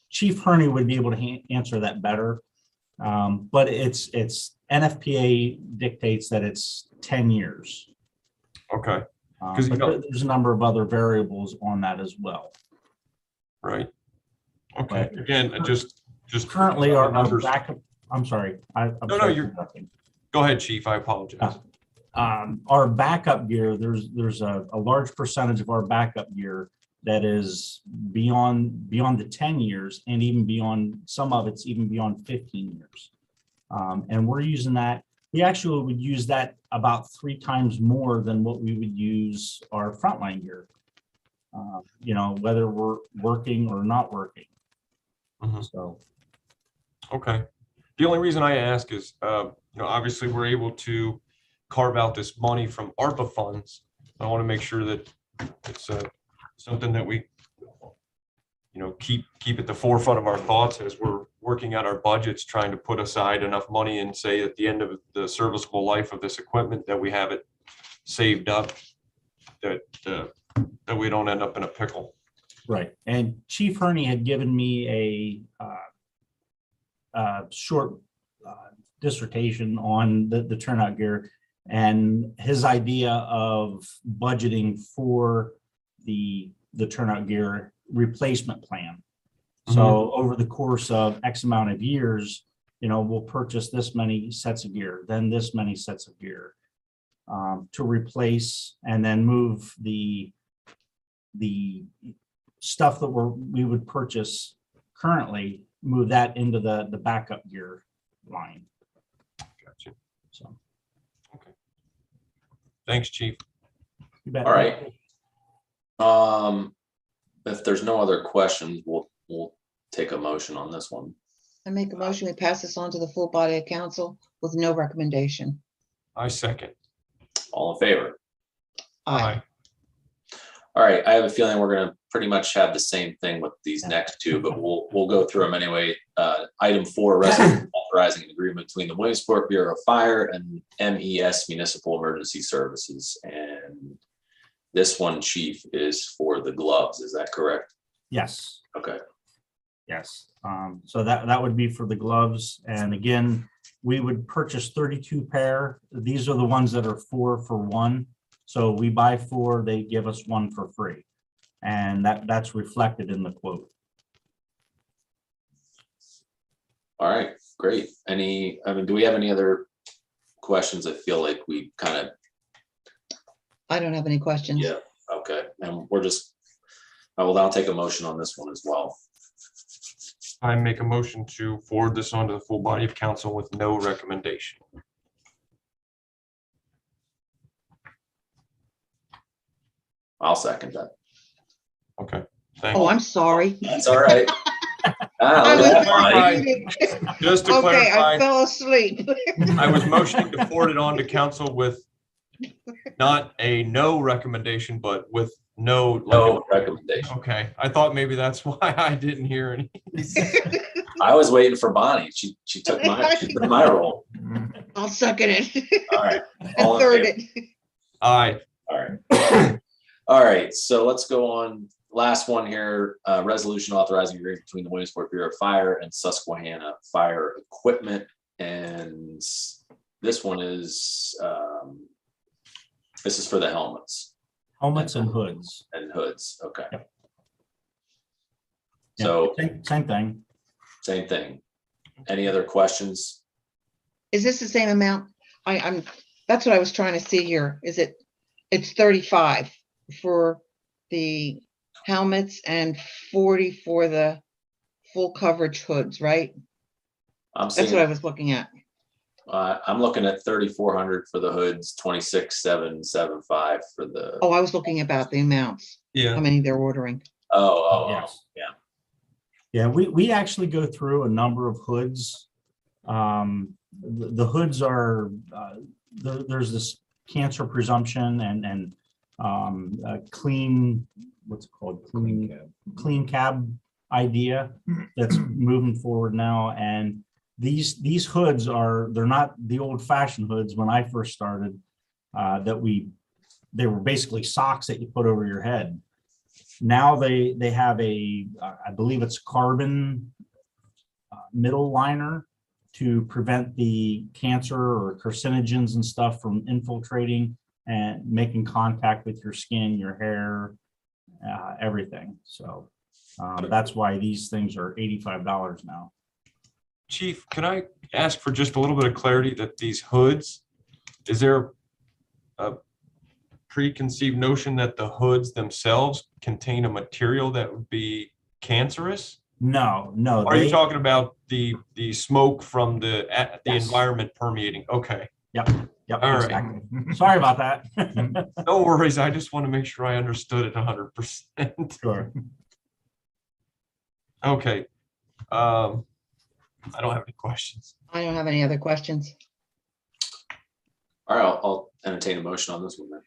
[SPEAKER 2] Chief Herney would be able to answer that better. But it's NFPA dictates that it's 10 years.
[SPEAKER 4] Okay,
[SPEAKER 2] But there's a number of other variables on that as well.
[SPEAKER 4] right. Okay,
[SPEAKER 2] But-
[SPEAKER 4] again, just
[SPEAKER 2] Currently, our
[SPEAKER 4] numbers.
[SPEAKER 2] backup, I'm sorry. I'm
[SPEAKER 4] No,
[SPEAKER 2] sorry
[SPEAKER 4] you're-
[SPEAKER 2] for interrupting.
[SPEAKER 4] Go ahead, Chief, I apologize.
[SPEAKER 2] Our backup gear, there's a large percentage of our backup gear that is beyond the 10 years, and even beyond, some of it's even beyond 15 years. And we're using that. We actually would use that about 3 times more than what we would use our frontline gear. You know, whether we're working or not working.
[SPEAKER 4] Mhm.
[SPEAKER 2] So.
[SPEAKER 4] Okay. The only reason I ask is, obviously we're able to carve out this money from ARPA funds. I want to make sure that it's something that we keep at the forefront of our thoughts as we're working out our budgets, trying to put aside enough money and say at the end of the serviceable life of this equipment that we have it saved up, that we don't end up in a pickle.
[SPEAKER 2] Right. And Chief Herney had given me a short dissertation on the turnout gear and his idea of budgeting for the turnout gear replacement plan. So over the course of X amount of years, we'll purchase this many sets of gear, then this many sets of gear to replace, and then move the stuff that we would purchase currently, move that into the backup gear line.
[SPEAKER 4] Gotcha.
[SPEAKER 2] So,
[SPEAKER 4] Okay. Thanks, Chief.
[SPEAKER 2] you bet.
[SPEAKER 1] All right. If there's no other questions, we'll take a motion on this one.
[SPEAKER 7] I make a motion, we pass this on to the full body of council with no recommendation.
[SPEAKER 4] I second.
[SPEAKER 1] All in favor?
[SPEAKER 7] Aye.
[SPEAKER 1] All right, I have a feeling we're gonna pretty much have the same thing with these next two, but we'll go through them anyway. Item 4, resolution authorizing an agreement between the Williamsport Bureau of Fire and MES Municipal Emergency Services. And this one, Chief, is for the gloves. Is that correct?
[SPEAKER 2] Yes.
[SPEAKER 1] Okay.
[SPEAKER 2] Yes. So that would be for the gloves. And again, we would purchase 32 pair. These are the ones that are 4 for 1. So we buy 4, they give us 1 for free. And that's reflected in the quote.
[SPEAKER 1] All right, great. Do we have any other questions? I feel like we kind of,
[SPEAKER 7] I don't have any questions.
[SPEAKER 1] yeah, okay. And I will now take a motion on this one as well.
[SPEAKER 4] I make a motion to forward this on to the full body of council with no recommendation.
[SPEAKER 1] I'll second that.
[SPEAKER 4] Okay. Thank
[SPEAKER 7] Oh,
[SPEAKER 4] you.
[SPEAKER 7] I'm sorry.
[SPEAKER 1] That's all right.
[SPEAKER 7] I was
[SPEAKER 1] Mike.
[SPEAKER 7] reading.
[SPEAKER 4] Just to
[SPEAKER 7] Okay, I
[SPEAKER 4] clarify,
[SPEAKER 7] fell asleep.
[SPEAKER 4] I was motioning to forward it on to council with not a no recommendation, but with no.
[SPEAKER 1] No recommendation.
[SPEAKER 4] Okay, I thought maybe that's why I didn't hear any.
[SPEAKER 1] I was waiting for Bonnie. She took my role.
[SPEAKER 7] I'll second it.
[SPEAKER 1] All right.
[SPEAKER 7] And
[SPEAKER 1] All in
[SPEAKER 7] third
[SPEAKER 1] favor?
[SPEAKER 7] it.
[SPEAKER 4] Aye.
[SPEAKER 1] All right. All right. So let's go on. Last one here, resolution authorizing agreement between the Williamsport Bureau of Fire and Susquehanna Fire Equipment. And this one is, this is for the helmets
[SPEAKER 2] Helmets and hoods.
[SPEAKER 1] and hoods. Okay.
[SPEAKER 2] Yep.
[SPEAKER 1] So
[SPEAKER 2] Same thing.
[SPEAKER 1] same thing. Any other questions?
[SPEAKER 7] Is this the same amount? That's what I was trying to see here. It's 35 for the helmets and 40 for the full coverage hoods, right?
[SPEAKER 1] I'm
[SPEAKER 7] That's what I
[SPEAKER 1] seeing,
[SPEAKER 7] was looking at.
[SPEAKER 1] I'm looking at 3,400 for the hoods, 26,775 for the,
[SPEAKER 7] Oh, I was looking about the amounts, how
[SPEAKER 4] Yeah.
[SPEAKER 7] many they're ordering.
[SPEAKER 2] Yes.
[SPEAKER 1] yeah.
[SPEAKER 2] Yeah, we actually go through a number of hoods. The hoods are, there's this cancer presumption and clean, what's it called? Clean cab idea that's moving forward now. And these hoods they're not the old fashioned hoods when I first started, they were basically socks that you put over your head. Now they have I believe it's carbon middle liner to prevent the cancer or carcinogens and stuff from infiltrating and making contact with your skin, your hair, everything. So that's why these things are $85 now.
[SPEAKER 4] Chief, can I ask for just a little bit of clarity that these hoods, is there a preconceived notion that the hoods themselves contain a material that would be cancerous?
[SPEAKER 2] No.
[SPEAKER 4] Are you talking about the smoke from the
[SPEAKER 2] Yes.
[SPEAKER 4] environment permeating? Okay,
[SPEAKER 2] Yep.
[SPEAKER 4] All right.
[SPEAKER 2] Exactly. Sorry about that.
[SPEAKER 4] no worries. I just want to make sure I understood it 100%.
[SPEAKER 2] Sure.
[SPEAKER 4] Okay. I don't have any questions.
[SPEAKER 7] I don't have any other questions.
[SPEAKER 1] All right, I'll entertain a motion on this one then.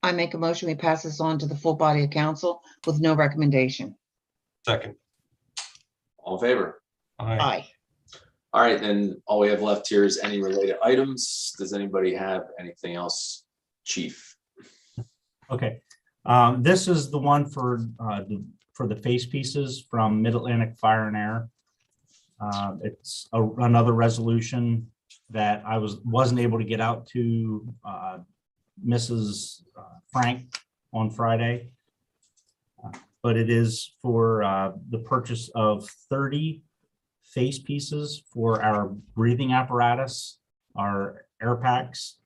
[SPEAKER 7] I make a motion, we pass this on to the full body of council with no recommendation.
[SPEAKER 4] Second.
[SPEAKER 1] All in favor?
[SPEAKER 4] Aye.
[SPEAKER 7] Aye.
[SPEAKER 1] All right, then all we have left here is any related items. Does anybody have anything else, Chief?
[SPEAKER 2] Okay, this is the one for the face pieces from Mid-Atlantic Fire and Air. It's another resolution that I wasn't able to get out to Mrs. Frank on Friday. But it is for the purchase of 30 face pieces for our breathing apparatus, our air packs.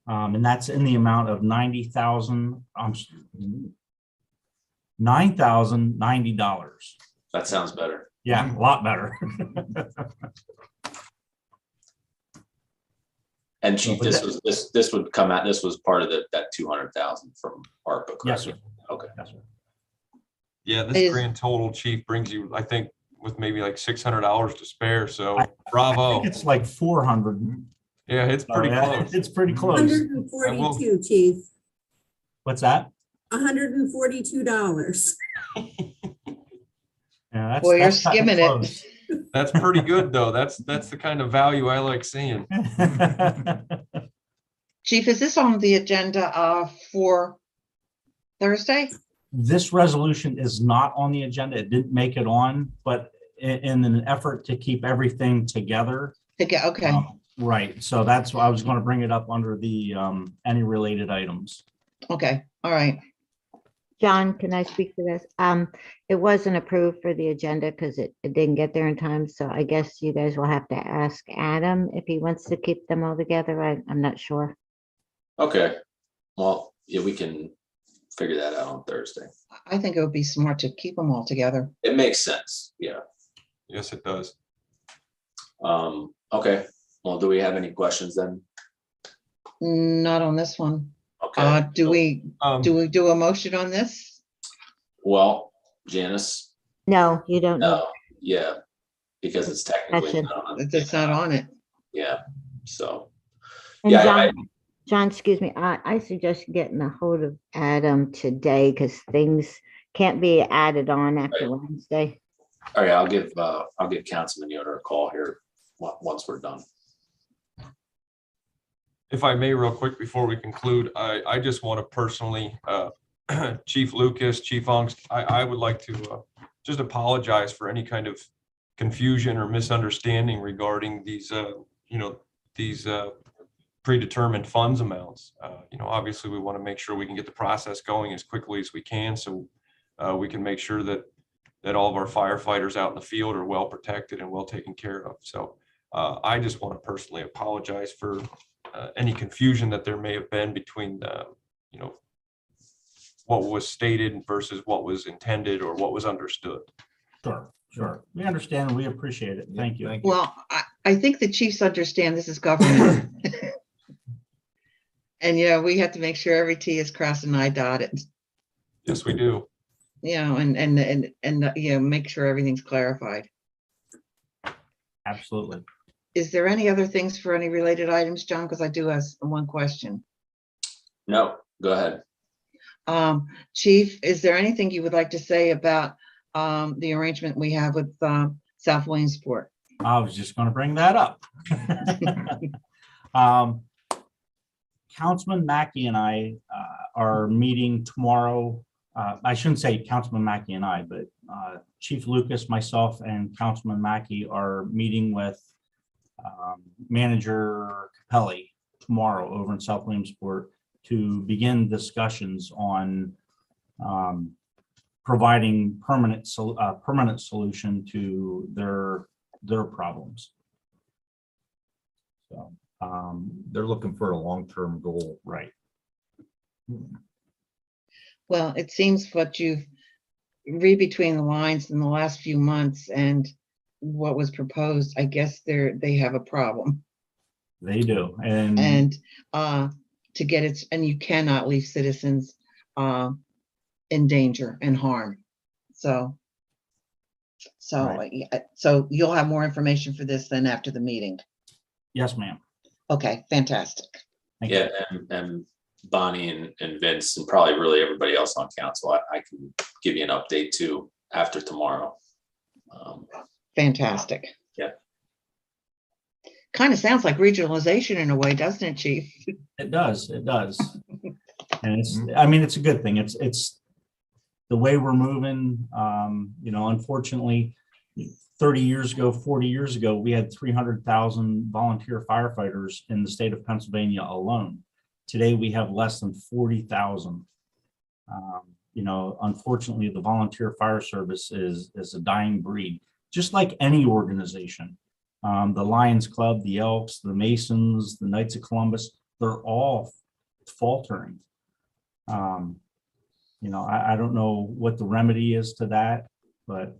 [SPEAKER 2] And that's in the amount of $9,090.
[SPEAKER 1] That sounds better.
[SPEAKER 2] Yeah, a lot better.
[SPEAKER 1] And Chief,
[SPEAKER 2] but
[SPEAKER 1] this would come out, this was part of that 200,000 from ARPA, correct?
[SPEAKER 2] Yes, sir.
[SPEAKER 1] Okay.
[SPEAKER 2] Yes, sir.
[SPEAKER 4] Yeah,
[SPEAKER 7] Is-
[SPEAKER 4] this grand total, Chief, brings you, I think, with maybe like $600 to spare. So
[SPEAKER 2] I
[SPEAKER 4] bravo.
[SPEAKER 2] think it's like 400.
[SPEAKER 4] Yeah, it's pretty
[SPEAKER 2] Yeah,
[SPEAKER 4] close.
[SPEAKER 2] It's pretty close.
[SPEAKER 3] 142, Chief,
[SPEAKER 2] What's that?
[SPEAKER 3] $142.
[SPEAKER 2] Yeah, that's,
[SPEAKER 7] Boy, you're
[SPEAKER 2] that's cutting
[SPEAKER 7] skimming it.
[SPEAKER 2] close.
[SPEAKER 4] That's pretty good, though. That's the kind of value I like seeing.
[SPEAKER 7] Chief, is this on the agenda for Thursday?
[SPEAKER 2] This resolution is not on the agenda. It didn't make it on, but in an effort to keep everything together.
[SPEAKER 7] Okay,
[SPEAKER 2] Right. So that's why I was going to bring it up under the any related items.
[SPEAKER 7] okay, all right.
[SPEAKER 9] John, can I speak to this? It wasn't approved for the agenda because it didn't get there in time. So I guess you guys will have to ask Adam if he wants to keep them all together. I'm not sure.
[SPEAKER 1] Okay. Well, yeah, we can figure that out on Thursday.
[SPEAKER 7] I think it would be smart to keep them all together.
[SPEAKER 1] It makes sense. Yeah.
[SPEAKER 4] Yes, it does.
[SPEAKER 1] Okay. Well, do we have any questions then?
[SPEAKER 7] Not on this one.
[SPEAKER 1] Okay.
[SPEAKER 7] Do we do a motion on this?
[SPEAKER 1] Well, Janice,
[SPEAKER 9] No, you don't. need-
[SPEAKER 1] no, yeah, because it's technically
[SPEAKER 9] Gotcha.
[SPEAKER 1] not on.
[SPEAKER 7] It's not on it.
[SPEAKER 1] Yeah, so,
[SPEAKER 9] And
[SPEAKER 1] yeah,
[SPEAKER 9] John, excuse me, I suggest getting a hold of Adam today because things can't be added on after Wednesday.
[SPEAKER 1] all right, I'll give Councilman Yoder a call here once we're done.
[SPEAKER 4] If I may, real quick before we conclude, I just want to personally, Chief Lucas, Chief Ongst, I would like to just apologize for any kind of confusion or misunderstanding regarding these, these predetermined funds amounts. Obviously, we want to make sure we can get the process going as quickly as we can, so we can make sure that all of our firefighters out in the field are well protected and well taken care of. So I just want to personally apologize for any confusion that there may have been between what was stated versus what was intended or what was understood.
[SPEAKER 2] Sure. We understand. We appreciate it. Thank you.
[SPEAKER 7] Well, I think the chiefs understand this is government. And, we have to make sure every T is crossed and I dotted,
[SPEAKER 4] Yes, we do.
[SPEAKER 7] and make sure everything's clarified.
[SPEAKER 2] Absolutely.
[SPEAKER 7] Is there any other things for any related items, John? Because I do have one question.
[SPEAKER 1] No, go ahead.
[SPEAKER 7] Chief, is there anything you would like to say about the arrangement we have with South Williamsport?
[SPEAKER 2] I was just going to bring that up. Councilman Mackey and I are meeting tomorrow. I shouldn't say Councilman Mackey and I, but Chief Lucas, myself, and Councilman Mackey are meeting with Manager Capelli tomorrow over in South Williamsport to begin discussions on providing permanent solution to their problems. So
[SPEAKER 5] They're looking for a long-term goal.
[SPEAKER 2] right.
[SPEAKER 7] Well, it seems what you've read between the lines in the last few months and what was proposed, I guess they have a problem.
[SPEAKER 2] They do. And
[SPEAKER 7] To get it, and you cannot leave citizens in danger and harm. So you'll have more information for this then after the meeting.
[SPEAKER 2] yes, ma'am.
[SPEAKER 7] Okay, fantastic.
[SPEAKER 2] Thank you.
[SPEAKER 1] Yeah, and Bonnie and Vince and probably really everybody else on council, I can give you an update too after tomorrow.
[SPEAKER 7] Fantastic.
[SPEAKER 1] Yeah.
[SPEAKER 7] Kind of sounds like regionalization in a way, doesn't it, Chief?
[SPEAKER 2] It does, it does. And it's, I mean, it's a good thing. It's the way we're moving. You know, unfortunately, 30 years ago, 40 years ago, we had 300,000 volunteer firefighters in the state of Pennsylvania alone. Today, we have less than 40,000. You know, unfortunately, the volunteer fire service is a dying breed, just like any organization. The Lions Club, the Elks, the Masons, the Knights of Columbus, they're all faltering. You know, I don't know what the remedy is to that, but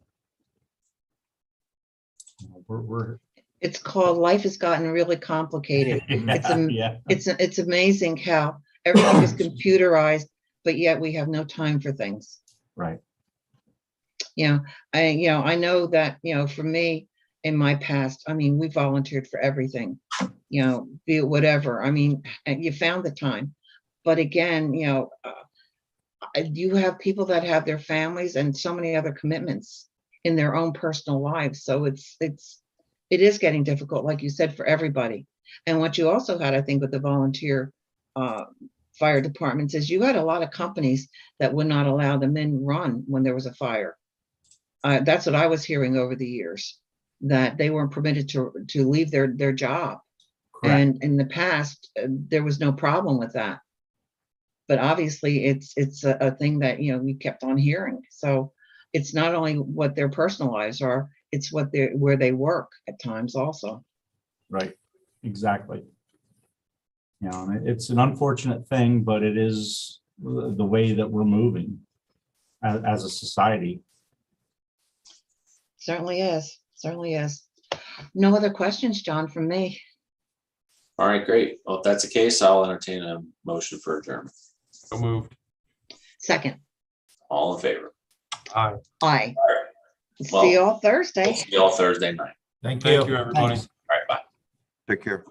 [SPEAKER 2] you know, we're
[SPEAKER 7] It's called Life Has Gotten Really Complicated.
[SPEAKER 2] yeah.
[SPEAKER 7] It's amazing how everything is computerized, but yet we have no time for things.
[SPEAKER 2] Right.
[SPEAKER 7] I know that, for me in my past, I mean, we volunteered for everything, be it whatever. I mean, and you found the time, but again, you have people that have their families and so many other commitments in their own personal lives. So it is getting difficult, like you said, for everybody. And what you also had, I think, with the volunteer fire departments is you had a lot of companies that would not allow the men run when there was a fire. That's what I was hearing over the years, that they weren't permitted to leave their job.
[SPEAKER 2] Correct.
[SPEAKER 7] And in the past, there was no problem with that. But obviously, it's a thing that we kept on hearing. So it's not only what their personal lives are, it's where they work at times also.
[SPEAKER 2] Right. Exactly. You know, and it's an unfortunate thing, but it is the way that we're moving as a society.
[SPEAKER 7] Certainly is. Certainly is. No other questions, John, from me.
[SPEAKER 1] All right, great. Well, if that's the case, I'll entertain a motion for adjournment.
[SPEAKER 4] So moved.
[SPEAKER 7] Second.
[SPEAKER 1] All in favor?
[SPEAKER 4] Aye.
[SPEAKER 7] Aye.
[SPEAKER 1] Well,
[SPEAKER 7] See you all Thursday.
[SPEAKER 1] We'll see you all Thursday night.
[SPEAKER 4] Thank you, everybody.
[SPEAKER 2] Thanks.
[SPEAKER 1] All right, bye.
[SPEAKER 8] Take care.